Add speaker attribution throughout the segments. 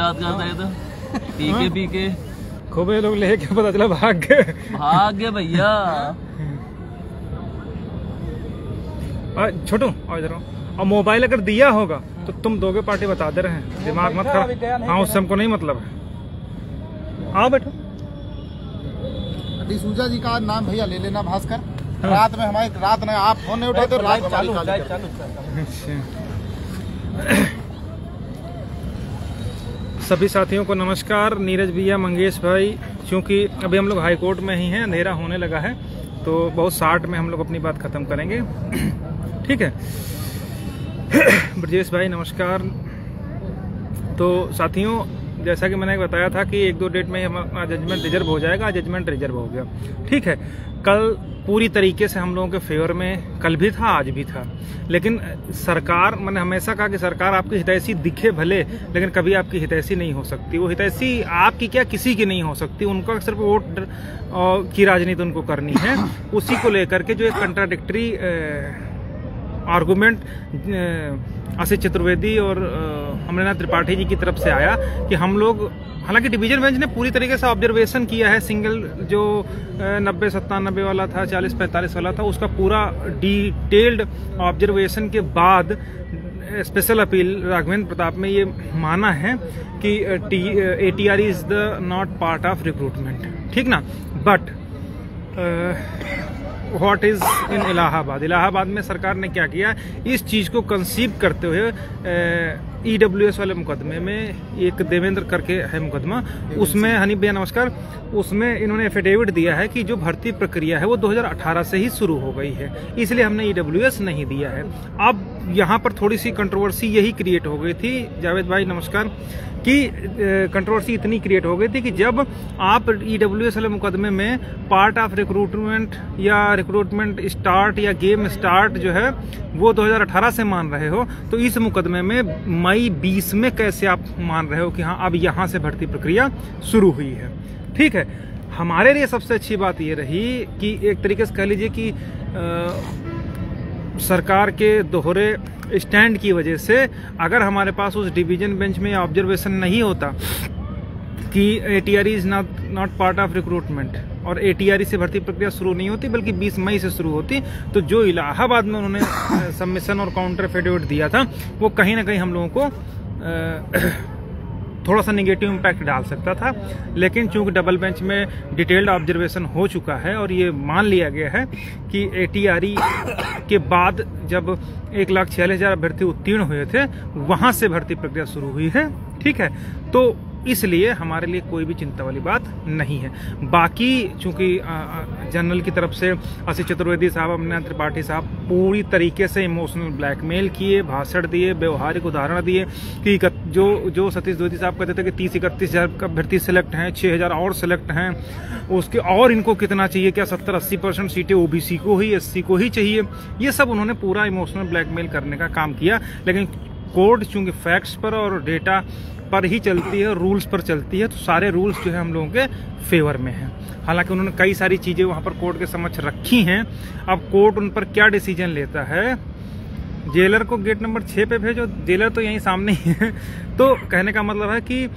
Speaker 1: याद करते हैं तो पी के
Speaker 2: खूब ये लोग लेके पता चला भाग
Speaker 1: गए भैया।
Speaker 2: छोटू और इधर और मोबाइल अगर दिया होगा तो तुम दोगे पार्टी बता दे रहे हैं, दिमाग मत खराब। हाँ उससे हमको नहीं मतलब है। आओ बैठो।
Speaker 3: डिसूजा जी का नाम भैया ले लेना भास्कर। हाँ। रात में हमारे रात में आप फोन नहीं उठाए तो लाइव चालू।
Speaker 2: सभी साथियों को नमस्कार। नीरज भैया, मंगेश भाई, क्योंकि अभी हम लोग हाई कोर्ट में ही हैं, अंधेरा होने लगा है तो बहुत शार्ट में हम लोग अपनी बात खत्म करेंगे। ठीक है। ब्रजेश भाई नमस्कार। तो साथियों, जैसा कि मैंने बताया था कि 1-2 डेट में हमारा जजमेंट रिजर्व हो जाएगा। जजमेंट रिजर्व हो गया, ठीक है। कल पूरी तरीके से हम लोगों के फेवर में कल भी था, आज भी था। लेकिन सरकार, मैंने हमेशा कहा कि सरकार आपकी हितैषी दिखे भले, लेकिन कभी आपकी हितैषी नहीं हो सकती। वो हितैषी आपकी क्या, किसी की नहीं हो सकती। उनका सिर्फ वोट की राजनीति उनको करनी है। उसी को लेकर के जो एक कंट्राडिक्टरी आर्गूमेंट आशीष चतुर्वेदी और अमरनाथ त्रिपाठी जी की तरफ से आया कि हम लोग, हालांकि डिवीजन बेंच ने पूरी तरीके से ऑब्जर्वेशन किया है, सिंगल जो 90-97 वाला था, 40-45 वाला था, उसका पूरा डिटेल्ड ऑब्जर्वेशन के बाद स्पेशल अपील राघवेंद्र प्रताप में ये माना है कि ATR is the not part of recruitment, ठीक ना। But what is in Allahabad में सरकार ने क्या किया, इस चीज को कंसीव करते हुए EWS वाले मुकदमे में, एक देवेंद्र करके है मुकदमा, उसमें हनी भैया नमस्कार, उसमें इन्होंने एफिडेविट दिया है कि जो भर्ती प्रक्रिया है वो 2018 से ही शुरू हो गई है, इसलिए हमने EWS नहीं दिया है। अब यहाँ पर थोड़ी सी कंट्रोवर्सी यही क्रिएट हो गई थी, जावेद भाई नमस्कार, कि कंट्रोवर्सी इतनी क्रिएट हो गई थी कि जब आप EWS वाले मुकदमे में पार्ट ऑफ रिक्रूटमेंट या रिक्रूटमेंट स्टार्ट या गेम स्टार्ट जो है वो 2018 से मान रहे हो, तो इस मुकदमे में मई 20 में कैसे आप मान रहे हो कि हाँ अब यहाँ से भर्ती प्रक्रिया शुरू हुई है, ठीक है। हमारे लिए सबसे अच्छी बात ये रही कि एक तरीके से कह लीजिए कि सरकार के दोहरे स्टैंड की वजह से अगर हमारे पास उस डिवीजन बेंच में ऑब्जर्वेशन नहीं होता कि ATR is not part of recruitment और ATR से भर्ती प्रक्रिया शुरू नहीं होती बल्कि 20 मई से शुरू होती, तो जो इलाहाबाद में उन्होंने सबमिशन और काउंटर एफिडेविट दिया था वो कहीं ना कहीं हम लोगों को थोड़ा सा नेगेटिव इम्पैक्ट डाल सकता था। लेकिन चूंकि डबल बेंच में डिटेल्ड ऑब्जर्वेशन हो चुका है और ये मान लिया गया है कि ATR के बाद जब 1,46,000 अभ्यर्थी उत्तीर्ण हुए थे वहां से भर्ती प्रक्रिया शुरू हुई है, ठीक है। तो इसलिए हमारे लिए कोई भी चिंता वाली बात नहीं है। बाकी चूंकि जनरल की तरफ से आशीष चतुर्वेदी साहब, अमरनाथ त्रिपाठी साहब पूरी तरीके से इमोशनल ब्लैकमेल किए, भाषण दिए, व्यवहारिक उदाहरण दिए कि जो सतीश द्विवेदी साहब कहते थे कि 30-31,000 अभ्यर्थी सिलेक्ट हैं, 6,000 और सिलेक्ट हैं, उसके और इनको कितना चाहिए, क्या 70-80% सीटें OBC को ही, SC को ही चाहिए, ये सब उन्होंने पूरा इमोशनल ब्लैकमेल करने का काम किया। लेकिन कोर्ट चूंकि फैक्ट्स पर और डेटा पर ही चलती है, रूल्स पर चलती है, तो सारे रूल्स जो है हम लोगों के फेवर में हैं। हालांकि उन्होंने कई सारी चीजें वहां पर कोर्ट के समक्ष रखी हैं। अब कोर्ट उन पर क्या डिसीजन लेता है, जेलर को गेट नंबर 6 पे भेजो, जेलर तो यहीं सामने ही है। तो कहने का मतलब है कि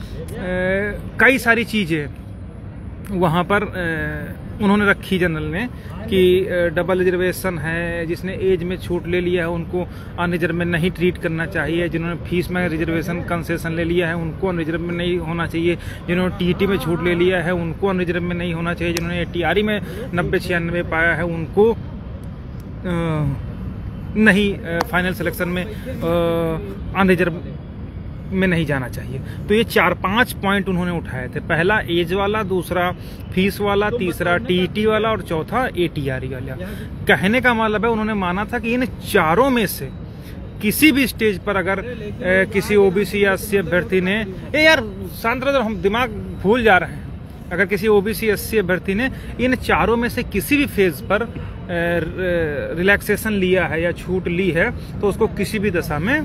Speaker 2: कई सारी चीजें वहां पर उन्होंने रखी जनरल ने कि डबल रिजर्वेशन है, जिसने एज में छूट ले लिया है उनको अनरिजर्व में नहीं ट्रीट करना चाहिए, जिन्होंने फीस में रिजर्वेशन कंसेशन ले लिया है उनको अनरिजर्व में नहीं होना चाहिए, जिन्होंने TET में छूट ले लिया है उनको अनरिजर्व में नहीं होना चाहिए, जिन्होंने ATR में 90-96 पाया है उनको नहीं फाइनल सिलेक्शन में अनरिजर्व में नहीं जाना चाहिए। तो ये 4-5 पॉइंट उन्होंने उठाए थे। पहला एज वाला, दूसरा फीस वाला, तीसरा TET वाला और चौथा ATR वाला। कहने का मतलब है उन्होंने माना था कि इन चारों में से किसी भी स्टेज पर अगर किसी OBC या SC अभ्यर्थी ने, यार शांत रहो, हम दिमाग भूल जा रहे हैं, अगर किसी OBC SC अभ्यर्थी ने इन चारों में से किसी भी फेज पर रिलैक्सेशन लिया है या छूट ली है तो उसको किसी भी दशा में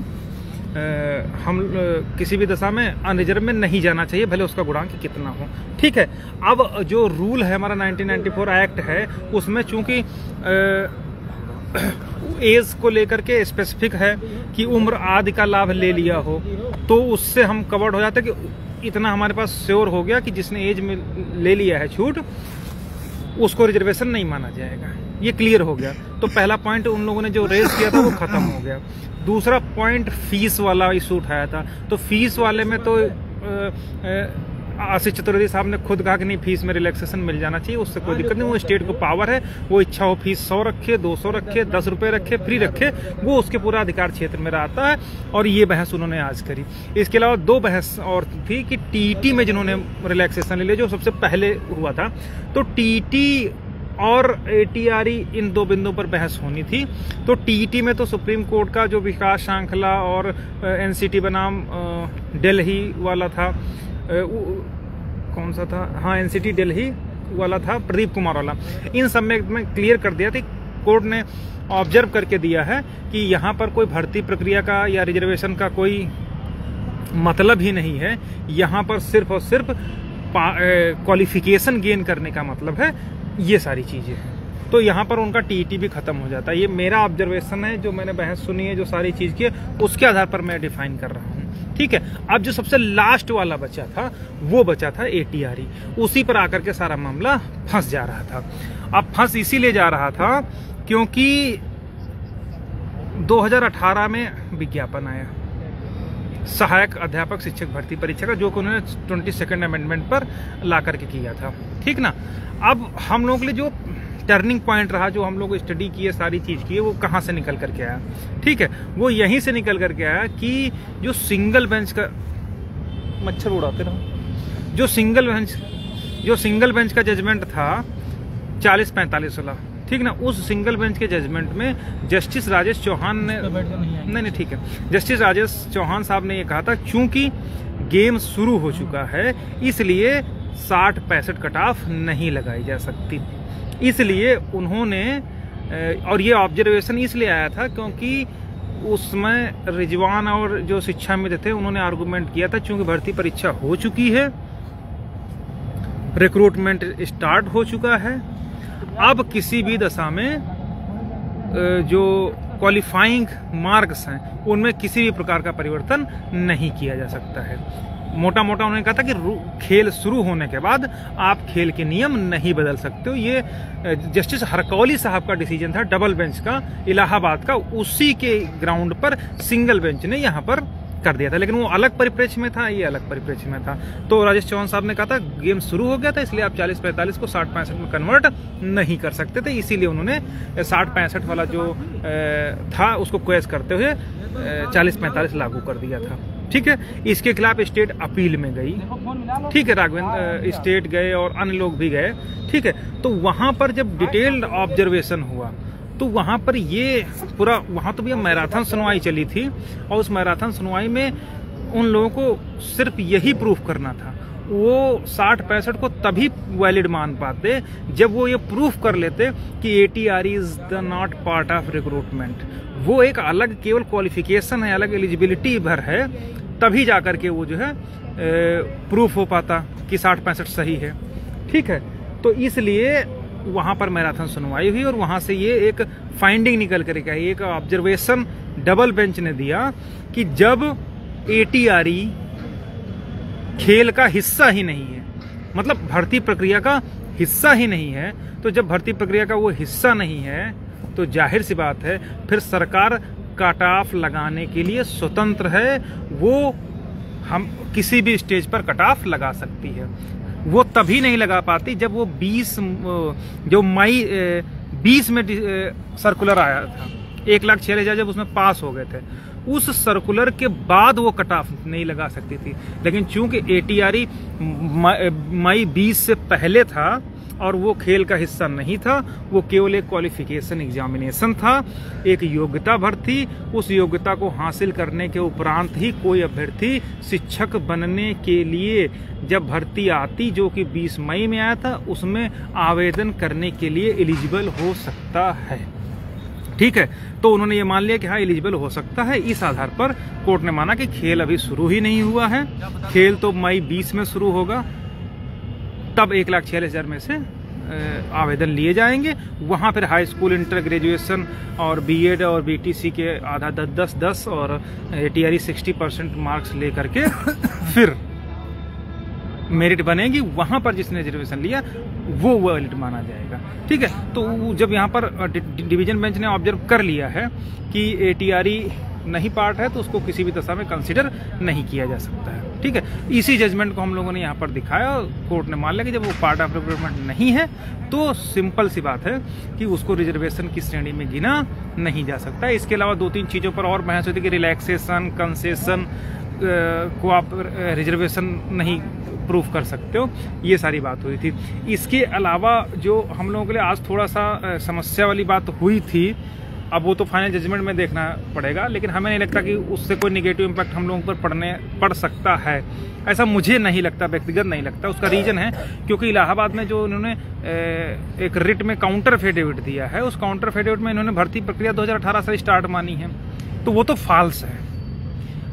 Speaker 2: अनरिजर्व में नहीं जाना चाहिए, भले उसका गुणांक कितना हो, ठीक है। अब जो रूल है हमारा 1994 एक्ट है उसमें चूंकि एज को लेकर के स्पेसिफिक है कि उम्र आदि का लाभ ले लिया हो तो उससे हम कवर्ड हो जाते हैं कि इतना हमारे पास श्योर हो गया कि जिसने एज में ले लिया है छूट उसको रिजर्वेशन नहीं माना जाएगा, ये क्लियर हो गया। तो पहला पॉइंट उन लोगों ने जो रेज किया था वो खत्म हो गया। दूसरा पॉइंट फीस वाला इशू उठाया था, तो फीस वाले में तो आशीष चतुर्वेदी साहब ने खुद कहा कि नहीं फीस में रिलैक्सेशन मिल जाना चाहिए, उससे कोई दिक्कत नहीं, वो स्टेट को पावर है, वो इच्छा हो फीस 100 रखे, 200 रखे, 10 रुपये रखे, फ्री रखे, वो उसके पूरा अधिकार क्षेत्र में आता है। और ये बहस उन्होंने आज करी। इसके अलावा 2 बहस और थी कि टीटी में जिन्होंने रिलैक्सेशन ले लिया जो सबसे पहले हुआ था, तो टीटी और एटीआरई इन 2 बिंदुओं पर बहस होनी थी। तो टीटी में तो सुप्रीम कोर्ट का जो विकास श्रृंखला और एनसीटी बनाम दिल्ली वाला था, कौन सा था, हाँ एनसीटी दिल्ली वाला था, प्रदीप कुमार वाला, इन सब में क्लियर कर दिया था। कोर्ट ने ऑब्जर्व करके दिया है कि यहाँ पर कोई भर्ती प्रक्रिया का या रिजर्वेशन का कोई मतलब ही नहीं है, यहाँ पर सिर्फ और सिर्फ क्वालिफिकेशन गेन करने का मतलब है, ये सारी चीजें हैं। तो यहाँ पर उनका टीईटी भी खत्म हो जाता है। ये मेरा ऑब्जर्वेशन है, जो मैंने बहस सुनी है, जो सारी चीज की है, उसके आधार पर मैं डिफाइन कर रहा हूँ। ठीक है, अब जो सबसे लास्ट वाला बचा था वो बचा था एटीआरई, उसी पर आकर के सारा मामला फंस जा रहा था। अब फंस इसीलिए जा रहा था क्योंकि 2018 में विज्ञापन आया सहायक अध्यापक शिक्षक भर्ती परीक्षा का, जो कि उन्होंने 22nd अमेंडमेंट पर ला करके किया था। ठीक ना, अब हम लोगों के लिए जो टर्निंग पॉइंट रहा, जो हम लोग स्टडी किए, सारी चीज की, वो कहाँ से निकल करके आया? ठीक है, वो यहीं से निकल करके आया कि जो सिंगल बेंच का, मच्छर उड़ाते रहो, जो सिंगल बेंच का जजमेंट था 40-45 वाला, ठीक ना, उस सिंगल बेंच के जजमेंट में जस्टिस राजेश चौहान ने नहीं ठीक है, जस्टिस राजेश चौहान साहब ने ये कहा था चूंकि गेम शुरू हो चुका है इसलिए 60-65 कट ऑफ नहीं लगाई जा सकती। इसलिए उन्होंने, और ये ऑब्जर्वेशन इसलिए आया था क्योंकि उसमें रिजवान और जो शिक्षा मित्र थे उन्होंने आर्गुमेंट किया था चूंकि भर्ती परीक्षा हो चुकी है, रिक्रूटमेंट स्टार्ट हो चुका है, अब किसी भी दशा में जो क्वालिफाइंग मार्क्स हैं उनमें किसी भी प्रकार का परिवर्तन नहीं किया जा सकता है। मोटा मोटा उन्होंने कहा था कि खेल शुरू होने के बाद आप खेल के नियम नहीं बदल सकते हो। ये जस्टिस हरकौली साहब का डिसीजन था, डबल बेंच का, इलाहाबाद का, उसी के ग्राउंड पर सिंगल बेंच ने यहाँ पर कर दिया था। लेकिन वो अलग परिप्रेक्ष्य में था, ये अलग परिप्रेक्ष्य में था। तो राजेश चौहान साहब ने कहा था गेम शुरू हो गया था इसलिए आप 40-45 को 60-65 में कन्वर्ट नहीं कर सकते थे, इसीलिए उन्होंने 60-65 वाला जो था उसको क्वेश करते हुए 40-45 लागू कर दिया था। ठीक है, इसके खिलाफ स्टेट अपील में गई। ठीक है, राघवेंद्र स्टेट गए और अन्य लोग भी गए। ठीक है, तो वहां पर जब डिटेल्ड ऑब्जर्वेशन हुआ तो वहां पर ये पूरा, वहां तो भैया मैराथन सुनवाई चली थी और उस मैराथन सुनवाई में उन लोगों को सिर्फ यही प्रूफ करना था, वो 60-65 को तभी वैलिड मान पाते जब वो ये प्रूफ कर लेते कि ATRE is the not part of recruitment, वो एक अलग केवल क्वालिफिकेशन है, अलग एलिजिबिलिटी भर है, तभी जाकर के वो जो है प्रूफ हो पाता कि 60-65 सही है। ठीक है, तो इसलिए वहां पर मैराथन सुनवाई हुई और वहां से ये एक फाइंडिंग निकल कर आई, एक ऑब्जर्वेशन डबल बेंच ने दिया कि जब एटीआरई खेल का हिस्सा ही नहीं है, मतलब भर्ती प्रक्रिया का हिस्सा ही नहीं है, तो जब भर्ती प्रक्रिया का वो हिस्सा नहीं है तो जाहिर सी बात है फिर सरकार कट ऑफ लगाने के लिए स्वतंत्र है, वो हम किसी भी स्टेज पर कट ऑफ लगा सकती है। वो तभी नहीं लगा पाती जब वो 20 जो मई 20 में सर्कुलर आया था, 1,06,000 जब उसमें पास हो गए थे, उस सर्कुलर के बाद वो कट ऑफ नहीं लगा सकती थी। लेकिन चूंकि एटीआरई मई 20 से पहले था और वो खेल का हिस्सा नहीं था, वो केवल एक क्वालिफिकेशन एग्जामिनेशन था, एक योग्यता भर थी। उस योग्यता को हासिल करने के उपरांत ही कोई अभ्यर्थी शिक्षक बनने के लिए जब भर्ती आती, जो कि 20 मई में आया था, उसमें आवेदन करने के लिए एलिजिबल हो सकता है। ठीक है, तो उन्होंने ये मान लिया कि हाँ एलिजिबल हो सकता है। इस आधार पर कोर्ट ने माना कि खेल अभी शुरू ही नहीं हुआ है, खेल तो मई 20 में शुरू होगा, तब 1,46,000 में से आवेदन लिए जाएंगे। वहाँ फिर हाई स्कूल, इंटर ग्रेजुएशन और बीएड और बीटीसी के आधा 10-10 और एटीआरई 60% मार्क्स ले करके फिर मेरिट बनेगी, वहां पर जिसने रिजर्वेशन लिया वो वैलिड माना जाएगा। ठीक है, तो जब यहाँ पर डिवीजन बेंच ने ऑब्जर्व कर लिया है कि एटीआरई नहीं पार्ट है तो उसको किसी भी दशा में कंसीडर नहीं किया जा सकता है। ठीक है, इसी जजमेंट को हम लोगों ने यहाँ पर दिखाया, कोर्ट ने मान लिया कि जब वो पार्ट ऑफ रिक्रूटमेंट नहीं है तो सिंपल सी बात है कि उसको रिजर्वेशन की श्रेणी में गिना नहीं जा सकता। इसके अलावा 2-3 चीज़ों पर और बहस हुई थी कि रिलैक्सेशन, कंसेशन को आप रिजर्वेशन नहीं प्रूफ कर सकते हो, ये सारी बात हुई थी। इसके अलावा जो हम लोगों के लिए आज थोड़ा सा समस्या वाली बात हुई थी, अब वो तो फाइनल जजमेंट में देखना पड़ेगा, लेकिन हमें नहीं लगता कि उससे कोई निगेटिव इम्पैक्ट हम लोगों पर पड़ सकता है, ऐसा मुझे नहीं लगता, व्यक्तिगत नहीं लगता। उसका रीज़न है क्योंकि इलाहाबाद में जो उन्होंने एक रिट में काउंटर एफिडेविट दिया है, उस काउंटर एफिडेविट में इन्होंने भर्ती प्रक्रिया 2018 से स्टार्ट मानी है, तो वो तो फॉल्स है।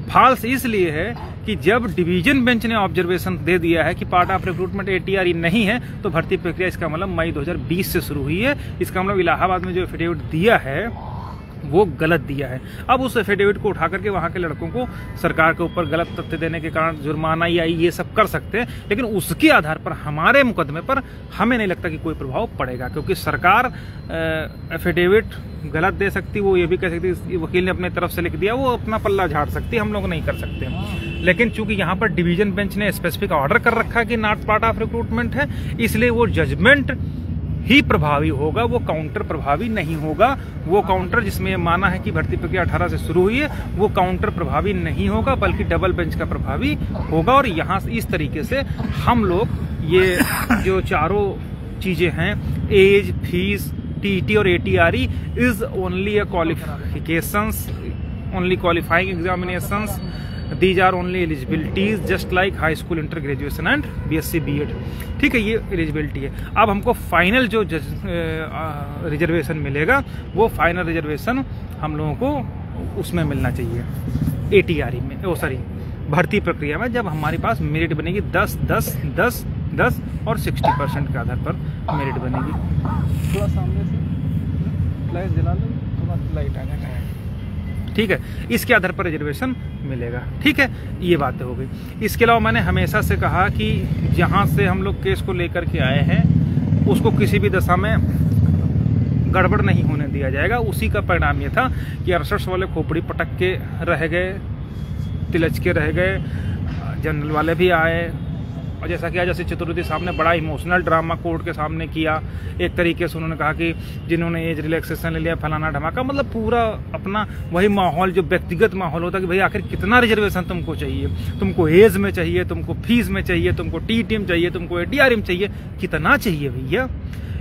Speaker 2: फॉल्स इसलिए है कि जब डिवीजन बेंच ने ऑब्जर्वेशन दे दिया है कि पार्ट ऑफ रिक्रूटमेंट एटीआरई नहीं है तो भर्ती प्रक्रिया इसका मतलब मई 2020 से शुरू हुई है। इसका मतलब इलाहाबाद में जो एफिडेविट दिया है वो गलत दिया है। अब उस एफिडेविट को उठा करके वहाँ के लड़कों को सरकार के ऊपर गलत तथ्य देने के कारण जुर्माना या ये सब कर सकते हैं, लेकिन उसके आधार पर हमारे मुकदमे पर हमें नहीं लगता कि कोई प्रभाव पड़ेगा, क्योंकि सरकार एफिडेविट गलत दे सकती, वो ये भी कह सकती वकील ने अपने तरफ से लिख दिया, वो अपना पल्ला झाड़ सकती, हम लोग नहीं कर सकते। लेकिन चूंकि यहाँ पर डिवीजन बेंच ने स्पेसिफिक ऑर्डर कर रखा है कि नॉट पार्ट ऑफ रिक्रूटमेंट है, इसलिए वो जजमेंट ही प्रभावी होगा, वो काउंटर प्रभावी नहीं होगा। वो काउंटर जिसमें ये माना है कि भर्ती प्रक्रिया 18 से शुरू हुई है, वो काउंटर प्रभावी नहीं होगा, बल्कि डबल बेंच का प्रभावी होगा। और यहाँ इस तरीके से हम लोग ये जो चारों चीजें हैं, एज, फीस, टीटी और ATRE is only a qualifications, only qualifying examinations, these are only eligibilities just like high school, inter graduation and BSc BEd. ठीक है, ये एलिजिबिलिटी है। अब हमको फाइनल जो रिजर्वेशन मिलेगा वो फाइनल रिजर्वेशन हम लोगों को उसमें मिलना चाहिए एटीआरई में, भर्ती प्रक्रिया में, जब हमारे पास मेरिट बनेगी 10, 10, 10, 10 और 60% के आधार पर मेरिट बनेगी। थोड़ा सामने से लाइट जला लो, थोड़ा लाइट आ जाएगा। ठीक है, इसके आधार पर रिजर्वेशन मिलेगा। ठीक है, ये बात हो गई। इसके अलावा मैंने हमेशा से कहा कि जहाँ से हम लोग केस को लेकर के आए हैं उसको किसी भी दशा में गड़बड़ नहीं होने दिया जाएगा। उसी का परिणाम ये था कि 68 वाले खोपड़ी पटक के रह गए, तिलच के रह गए, जनरल वाले भी आए, और जैसा कि आज जैसे चतुर्वेदी साहब ने बड़ा इमोशनल ड्रामा कोर्ट के सामने किया। एक तरीके से उन्होंने कहा कि जिन्होंने एज रिलैक्सेशन ले लिया फलाना ढमाका, मतलब पूरा अपना वही माहौल जो व्यक्तिगत माहौल होता है कि भाई आखिर कितना रिजर्वेशन तुमको चाहिए, तुमको एज में चाहिए, तुमको फीस में चाहिए, तुमको टीटी में चाहिए, तुमको एटीआरई में चाहिए, कितना चाहिए भैया।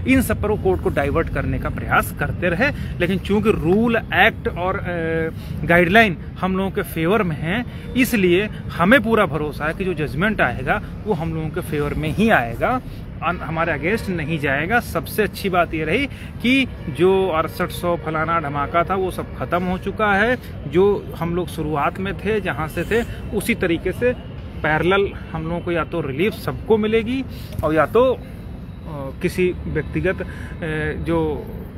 Speaker 2: इन सब पर वो कोर्ट को डाइवर्ट करने का प्रयास करते रहे, लेकिन चूंकि रूल, एक्ट और गाइडलाइन हम लोगों के फेवर में है, इसलिए हमें पूरा भरोसा है कि जो जजमेंट आएगा वो हम लोगों के फेवर में ही आएगा, हमारे अगेंस्ट नहीं जाएगा। सबसे अच्छी बात ये रही कि जो 6800 फलाना धमाका था वो सब खत्म हो चुका है। जो हम लोग शुरुआत में थे, जहाँ से थे, उसी तरीके से पैरेलल हम लोगों को या तो रिलीफ सबको मिलेगी और या तो किसी व्यक्तिगत जो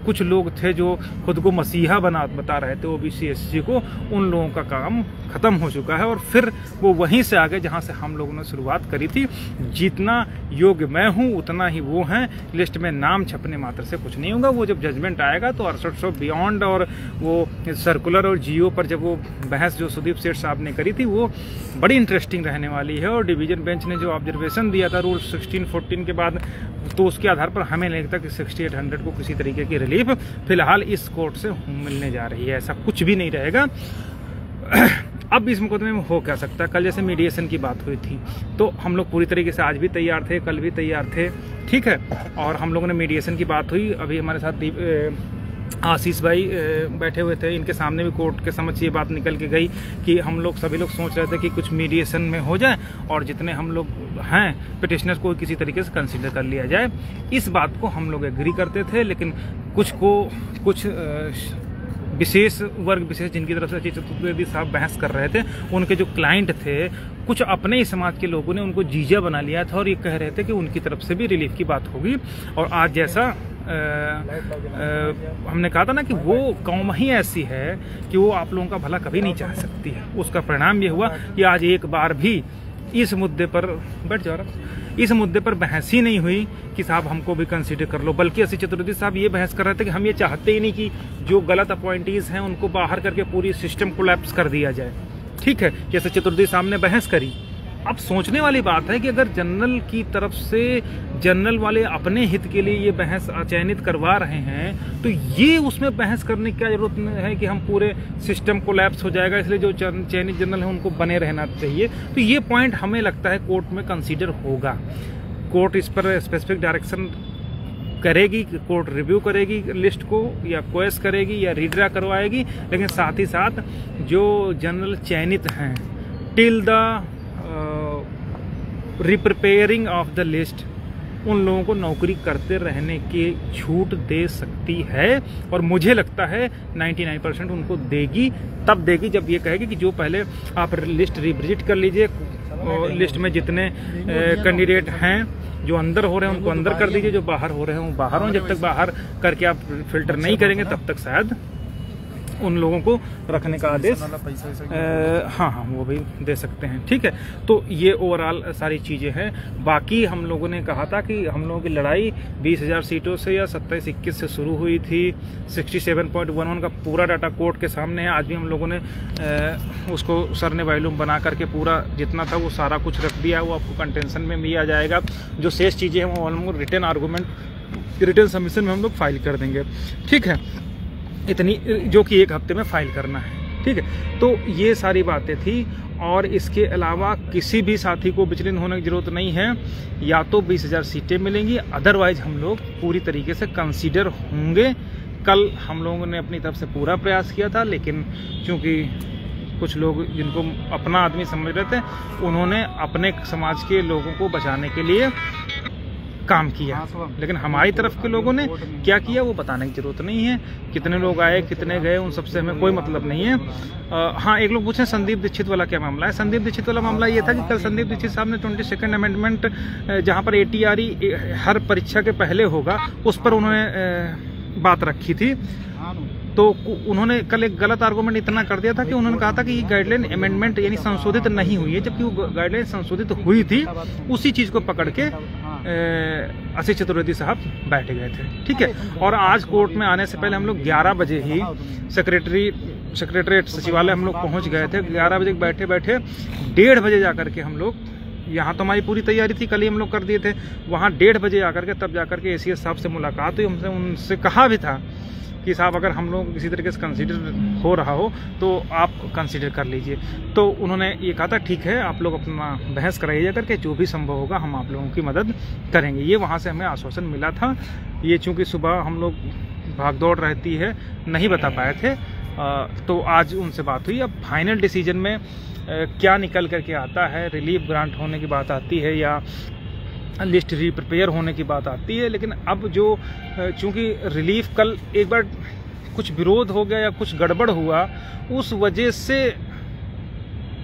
Speaker 2: कुछ लोग थे जो खुद को मसीहा बता रहे थे ओबीसी एससी को, उन लोगों का काम खत्म हो चुका है और फिर वो वहीं से आगे जहां से हम लोगों ने शुरुआत करी थी। जितना योग्य मैं हूं उतना ही वो हैं, लिस्ट में नाम छपने मात्र से कुछ नहीं होगा। वो जब जजमेंट आएगा तो 6800 बियॉन्ड और वो सर्कुलर और जीओ पर जब वो बहस जो सुदीप सेठ साहब ने करी थी वो बड़ी इंटरेस्टिंग रहने वाली है। और डिवीजन बेंच ने जो ऑब्जर्वेशन दिया था रूल 1614 के बाद, तो उसके आधार पर हमें लगता कि 6800 को किसी तरीके की रिलीफ फिलहाल इस कोर्ट से मिलने जा रही है। ऐसा कुछ भी नहीं रहेगा। अब इस मुकदमे में हो क्या सकता है, कल जैसे मीडिएशन की बात हुई थी तो हम लोग पूरी तरीके से आज भी तैयार थे, कल भी तैयार थे, ठीक है। और हम लोगों ने मीडिएशन की बात हुई, अभी हमारे साथ आशीष भाई बैठे हुए थे, इनके सामने भी कोर्ट के समझ ये बात निकल के गई कि हम लोग सभी लोग सोच रहे थे कि कुछ मीडिएशन में हो जाए और जितने हम लोग हैं पिटिशनर्स को किसी तरीके से कंसीडर कर लिया जाए। इस बात को हम लोग एग्री करते थे, लेकिन कुछ विशेष वर्ग विशेष जिनकी तरफ से चतुर्वेदी साहब बहस कर रहे थे, उनके जो क्लाइंट थे, कुछ अपने ही समाज के लोगों ने उनको जीजा बना लिया था और ये कह रहे थे कि उनकी तरफ से भी रिलीफ की बात होगी। और आज जैसा हमने कहा था ना कि वो कौम ही ऐसी है कि वो आप लोगों का भला कभी नहीं चाह सकती है, उसका परिणाम ये हुआ कि आज एक बार भी इस मुद्दे पर बैठ जाओ, इस मुद्दे पर बहस ही नहीं हुई कि साहब हमको भी कंसीडर कर लो, बल्कि असीस चतुर्वेदी साहब ये बहस कर रहे थे कि हम ये चाहते ही नहीं कि जो गलत अपॉइंटीज हैं उनको बाहर करके पूरी सिस्टम कोलैप्स कर दिया जाए। ठीक है, जैसे चतुर्वेदी साहब ने बहस करी। अब सोचने वाली बात है कि अगर जनरल की तरफ से जनरल वाले अपने हित के लिए ये बहस चयनित करवा रहे हैं तो ये उसमें बहस करने की क्या जरूरत है कि हम पूरे सिस्टम कोलैप्स हो जाएगा, इसलिए जो चयनित जनरल है उनको बने रहना चाहिए। तो ये पॉइंट हमें लगता है कोर्ट में कंसीडर होगा। कोर्ट इस पर स्पेसिफिक डायरेक्शन करेगी, कोर्ट रिव्यू करेगी लिस्ट को, या क्वेस करेगी या रीड्रा करवाएगी, लेकिन साथ ही साथ जो जनरल चयनित हैं till the repreparing of the list उन लोगों को नौकरी करते रहने की छूट दे सकती है, और मुझे लगता है 99% उनको देगी। तब देगी जब ये कहेगी कि जो पहले आप लिस्ट रिविजिट कर लीजिए, लिस्ट में जितने कैंडिडेट हैं जो अंदर हो रहे हैं उनको अंदर कर दीजिए, जो बाहर हो रहे हैं वो बाहर हों। जब तक बाहर करके आप फिल्टर नहीं करेंगे तब तक शायद उन लोगों को रखने का आदेश हाँ वो भी दे सकते हैं। ठीक है, तो ये ओवरऑल सारी चीज़ें हैं। बाकी हम लोगों ने कहा था कि हम लोगों की लड़ाई 20,000 सीटों से या 27-21 से शुरू हुई थी। 67.11 का पूरा डाटा कोर्ट के सामने है। आज भी हम लोगों ने उसको सर ने वॉल्यूम बना करके पूरा जितना था वो सारा कुछ रख दिया, वो आपको कंटेंशन में भी आ जाएगा। जो शेष चीज़ें हैं वो almost return argument return submission में हम लोग फाइल कर देंगे। ठीक है, इतनी जो कि 1 हफ्ते में फाइल करना है। ठीक है, तो ये सारी बातें थी, और इसके अलावा किसी भी साथी को विचलित होने की जरूरत नहीं है। या तो 20,000 सीटें मिलेंगी, अदरवाइज हम लोग पूरी तरीके से कंसीडर होंगे। कल हम लोगों ने अपनी तरफ से पूरा प्रयास किया था, लेकिन चूंकि कुछ लोग जिनको अपना आदमी समझ रहे थे उन्होंने अपने समाज के लोगों को बचाने के लिए काम किया, लेकिन हमारी तरफ के लोगों ने क्या किया वो बताने की जरूरत नहीं है। कितने लोग आए कितने गए उन सबसे हमें कोई मतलब नहीं है। हाँ, एक लोग पूछे संदीप दीक्षित वाला क्या मामला है। संदीप दीक्षित वाला मामला ये था कि कल संदीप दीक्षित साहब ने 22nd अमेंडमेंट जहाँ पर ATRE हर परीक्षा के पहले होगा उस पर उन्होंने बात रखी थी। तो उन्होंने कल एक गलत आर्गूमेंट इतना कर दिया था कि उन्होंने कहा था कि गाइडलाइन अमेंडमेंट यानी संशोधित नहीं हुई है, जबकि वो गाइडलाइन संशोधित हुई थी। उसी चीज को पकड़ के आशीष चतुर्वेदी साहब बैठ गए थे। ठीक है, और आज कोर्ट में आने से पहले हम लोग 11 बजे ही सेक्रेटरीट सचिवालय हम लोग पहुंच गए थे। 11 बजे बैठे बैठे 1:30 बजे जाकर के हम लोग, यहाँ तो हमारी पूरी तैयारी थी, कल ही हम लोग कर दिए थे, वहाँ 1:30 बजे आकर के तब जाकर के ACS साहब से मुलाकात हुई। हमसे उनसे कहा भी था कि साहब अगर हम लोग इसी तरीके से कंसीडर हो रहा हो तो आप कंसीडर कर लीजिए। तो उन्होंने ये कहा था ठीक है आप लोग अपना बहस कराइए करके, जो भी संभव होगा हम आप लोगों की मदद करेंगे। ये वहाँ से हमें आश्वासन मिला था। ये चूँकि सुबह हम लोग भागदौड़ रहती है नहीं बता पाए थे, तो आज उनसे बात हुई। अब फाइनल डिसीजन में क्या निकल करके आता है, रिलीफ ग्रांट होने की बात आती है या लिस्ट रिप्रिपेयर होने की बात आती है। लेकिन अब जो चूंकि रिलीफ कल एक बार कुछ विरोध हो गया या कुछ गड़बड़ हुआ, उस वजह से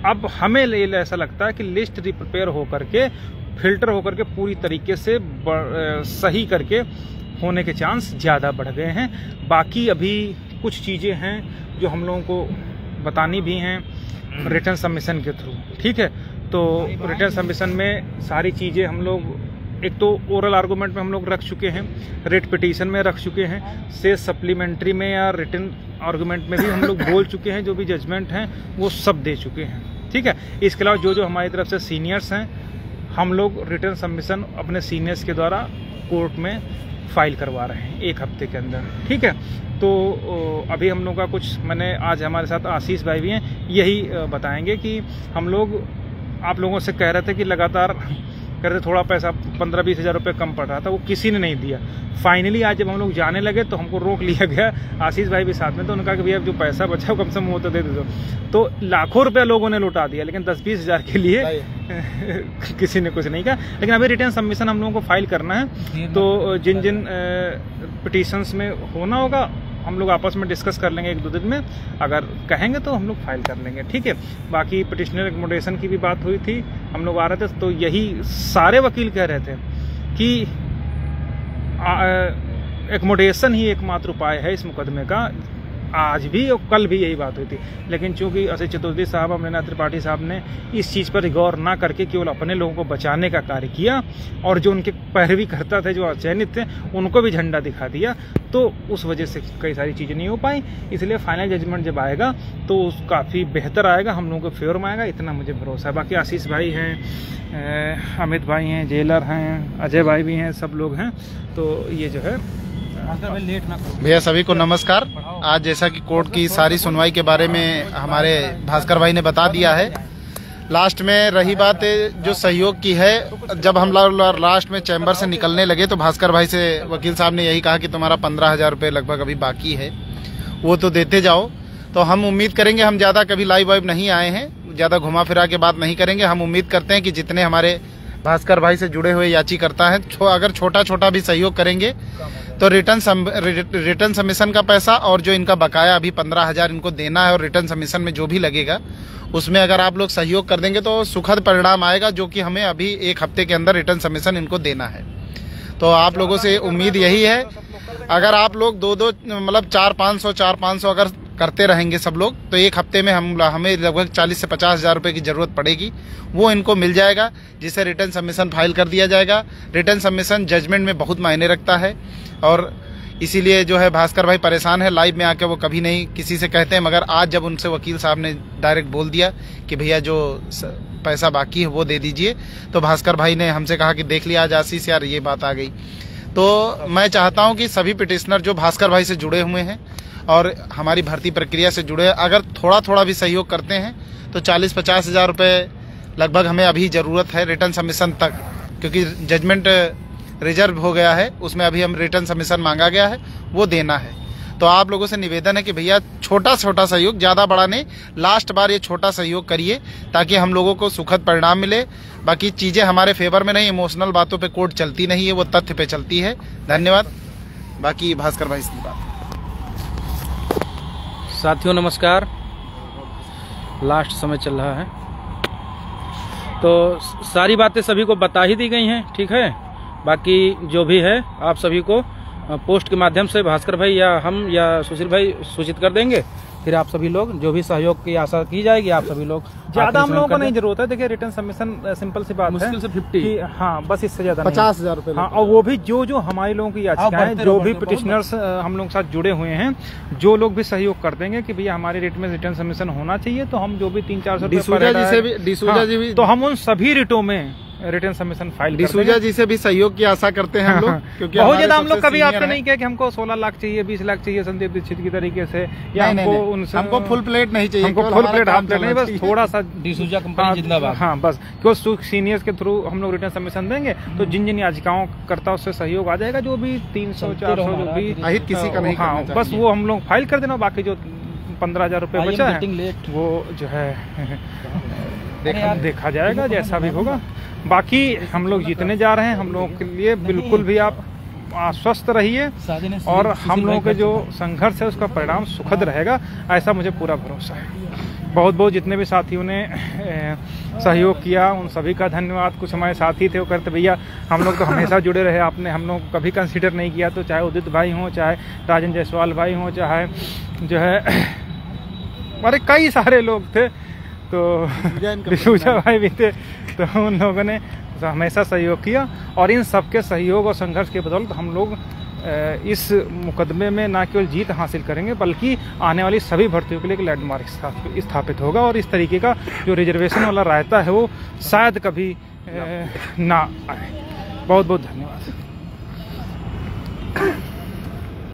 Speaker 2: अब हमें ऐसा लगता है कि लिस्ट रिप्रिपेयर होकर के फिल्टर होकर के पूरी तरीके से सही करके होने के चांस ज़्यादा बढ़ गए हैं। बाकी अभी कुछ चीज़ें हैं जो हम लोगों को बतानी भी हैं रिटर्न सबमिशन के थ्रू। ठीक है, तो रिटर्न सबमिशन में सारी चीज़ें हम लोग एक तो ओरल आर्गूमेंट में हम लोग रख चुके हैं, रिट पिटीशन में रख चुके हैं, से सप्लीमेंट्री में या रिटर्न आर्गूमेंट में भी हम लोग बोल चुके हैं, जो भी जजमेंट हैं वो सब दे चुके हैं। ठीक है, इसके अलावा जो जो हमारी तरफ से सीनियर्स हैं हम लोग रिटर्न सबमिशन अपने सीनियर्स के द्वारा कोर्ट में फाइल करवा रहे हैं 1 हफ्ते के अंदर। ठीक है, तो अभी हम लोग का कुछ, मैंने आज हमारे साथ आशीष भाई भी हैं, यही बताएंगे कि हम लोग आप लोगों से कह रहे थे कि लगातार कह रहे थे थोड़ा पैसा 15-20 हज़ार रुपये कम पड़ रहा था, वो किसी ने नहीं दिया। फाइनली आज जब हम लोग जाने लगे तो हमको रोक लिया गया, आशीष भाई भी साथ में, तो उन्होंने कहा कि भैया जो पैसा बचा हो कम से कम वो तो दे दो। तो लाखों रुपया लोगों ने लुटा दिया, लेकिन 10-20 हज़ार के लिए किसी ने कुछ नहीं कहा। लेकिन अभी रिटर्न सबमिशन हम लोगों को फाइल करना है, तो जिन जिन पिटीशंस में होना होगा हम लोग आपस में डिस्कस कर लेंगे 1-2 दिन में, अगर कहेंगे तो हम लोग फाइल कर लेंगे। ठीक है, बाकी पिटिशनर एकमोडेशन की भी बात हुई थी, हम लोग आ रहे थे तो यही सारे वकील कह रहे थे कि एकमोडेशन ही एकमात्र उपाय है इस मुकदमे का, आज भी और कल भी यही बात हुई थी। लेकिन चूंकि असित चतुर्वेदी साहब, अमरनाथ त्रिपाठी साहब ने इस चीज़ पर गौर ना करके केवल अपने लोगों को बचाने का कार्य किया और जो उनके पैरवी करता थे, जो चयनित थे, उनको भी झंडा दिखा दिया, तो उस वजह से कई सारी चीज़ें नहीं हो पाई। इसलिए फाइनल जजमेंट जब आएगा तो काफ़ी बेहतर आएगा, हम लोगों को फेवर में आएगा, इतना मुझे भरोसा है। बाकी आशीष भाई हैं, अमित भाई हैं, जेलर हैं, अजय भाई भी हैं, सब लोग हैं। तो ये जो है
Speaker 3: भैया सभी को नमस्कार। आज जैसा कि कोर्ट की सारी सुनवाई के बारे में हमारे भास्कर भाई ने बता दिया है। लास्ट में रही बात जो सहयोग की है, जब हम लोग लास्ट में चैम्बर से निकलने लगे तो भास्कर भाई से वकील साहब ने यही कहा कि तुम्हारा 15,000 रुपये लगभग अभी बाकी है, वो तो देते जाओ। तो हम उम्मीद करेंगे, हम ज़्यादा कभी लाइव वाइव नहीं आए हैं, ज़्यादा घुमा फिरा के बात नहीं करेंगे। हम उम्मीद करते हैं कि जितने हमारे भास्कर भाई से जुड़े हुए याचिकर्ता हैं, अगर छोटा छोटा भी सहयोग करेंगे तो रिटर्न सबमिशन का पैसा और जो इनका बकाया अभी 15,000 इनको देना है और रिटर्न सबमिशन में जो भी लगेगा उसमें अगर आप लोग सहयोग कर देंगे तो सुखद परिणाम आएगा, जो कि हमें अभी 1 हफ्ते के अंदर रिटर्न सबमिशन इनको देना है। तो आप लोगों से उम्मीद यही है, अगर आप लोग दो मतलब 400-500 अगर करते रहेंगे सब लोग, तो 1 हफ्ते में हमें लगभग 40 से 50,000 रुपये की ज़रूरत पड़ेगी, वो इनको मिल जाएगा, जिससे रिटर्न सबमिशन फाइल कर दिया जाएगा। रिटर्न सबमिशन जजमेंट में बहुत मायने रखता है और इसीलिए जो है भास्कर भाई परेशान है। लाइव में आके वो कभी नहीं किसी से कहते हैं, मगर आज जब उनसे वकील साहब ने डायरेक्ट बोल दिया कि भैया जो पैसा बाकी है वो दे दीजिए, तो भास्कर भाई ने हमसे कहा कि देख लिया आज आशीष यार, ये बात आ गई। तो मैं चाहता हूँ कि सभी पिटिशनर जो भास्कर भाई से जुड़े हुए हैं और हमारी भर्ती प्रक्रिया से जुड़े, अगर थोड़ा थोड़ा भी सहयोग करते हैं तो 40-50 हज़ार रुपये लगभग हमें अभी ज़रूरत है रिटर्न सबमिशन तक, क्योंकि जजमेंट रिजर्व हो गया है, उसमें अभी हम रिटर्न सबमिशन मांगा गया है, वो देना है। तो आप लोगों से निवेदन है कि भैया छोटा छोटा सहयोग, ज़्यादा बड़ा नहीं, लास्ट बार ये छोटा सहयोग करिए ताकि हम लोगों को सुखद परिणाम मिले। बाकी चीज़ें हमारे फेवर में नहीं, इमोशनल बातों पे कोर्ट चलती नहीं है, वो तथ्य पे चलती है। धन्यवाद। बाकी भास्कर भाई की बात।
Speaker 4: साथियों नमस्कार। लास्ट समय चल रहा है तो सारी बातें सभी को बता ही दी गई हैं, ठीक है। बाकी जो भी है आप सभी को पोस्ट के माध्यम से भास्कर भाई या हम या सुशील भाई सूचित कर देंगे, फिर आप सभी लोग जो भी सहयोग की आशा की जाएगी आप सभी लोग।
Speaker 2: ज्यादा हम लोगों को नहीं जरूरत है। देखिए रिटर्न सबमिशन सिंपल सी बात है,
Speaker 4: मुश्किल से 50,
Speaker 2: हाँ बस इससे ज्यादा
Speaker 3: 50,000 रुपये।
Speaker 2: हाँ, और वो भी जो हमारे लोगों की याचिकाएं, जो भी पिटिशनर्स हम लोग के साथ जुड़े हुए हैं, जो लोग भी सहयोग कर देंगे कि भैया हमारे रेट में रिटर्न सबमिशन होना चाहिए, तो हम जो भी 300-400 रुपये, तो हम उन सभी रिटों में रिटर्न सबमिशन फाइल
Speaker 3: डिसूजा जी से भी सहयोग की आशा करते हैं हम लोग, क्योंकि
Speaker 2: बहुत ज्यादा हम लोग कभी आपसे नहीं किया कि हमको 16 लाख चाहिए, 20 लाख चाहिए संदीप दीक्षित की तरीके से, या
Speaker 3: हमको फुल प्लेट नहीं चाहिए,
Speaker 2: हमको फुल प्लेट हाफ प्लेट नहीं, बस थोड़ा सा
Speaker 4: डिसूजा कंपनी जिंदाबाद।
Speaker 2: हाँ बस क्यों सीनियर्स के थ्रू हम लोग रिटर्न सबमिशन देंगे तो जिन जिन याचिकाओं करता उससे सहयोग आ जाएगा, जो भी 300-400 जो भी
Speaker 3: अहित किसी का नहीं
Speaker 2: हाँ बस वो हम लोग फाइल कर देना। बाकी जो 15,000 रुपये बचा है वो जो है देखा जाएगा जैसा भी होगा। बाकी हम लोग जीतने जा रहे हैं, हम लोगों के लिए बिल्कुल भी आप आश्वस्त रहिए और हम लोगों के जो संघर्ष है उसका परिणाम सुखद रहेगा, ऐसा मुझे पूरा भरोसा है। बहुत बहुत जितने भी साथियों ने सहयोग किया उन सभी का धन्यवाद। कुछ हमारे साथी थे वो कहते भैया हम लोग तो हमेशा जुड़े रहे, आपने हम लोग कभी कंसीडर नहीं किया, तो चाहे उदित भाई हों, चाहे राजन जायसवाल भाई हों, चाहे जो है अरे कई सारे लोग थे, तो डिसूजा भाई भी थे, तो उन लोगों ने हमेशा सहयोग किया और इन सबके सहयोग और संघर्ष के बदौलत हम लोग इस मुकदमे में न केवल जीत हासिल करेंगे बल्कि आने वाली सभी भर्तियों के लिए एक लैंडमार्क स्थापित होगा और इस तरीके का जो रिजर्वेशन वाला रायता है वो शायद कभी ना आए। बहुत बहुत धन्यवाद।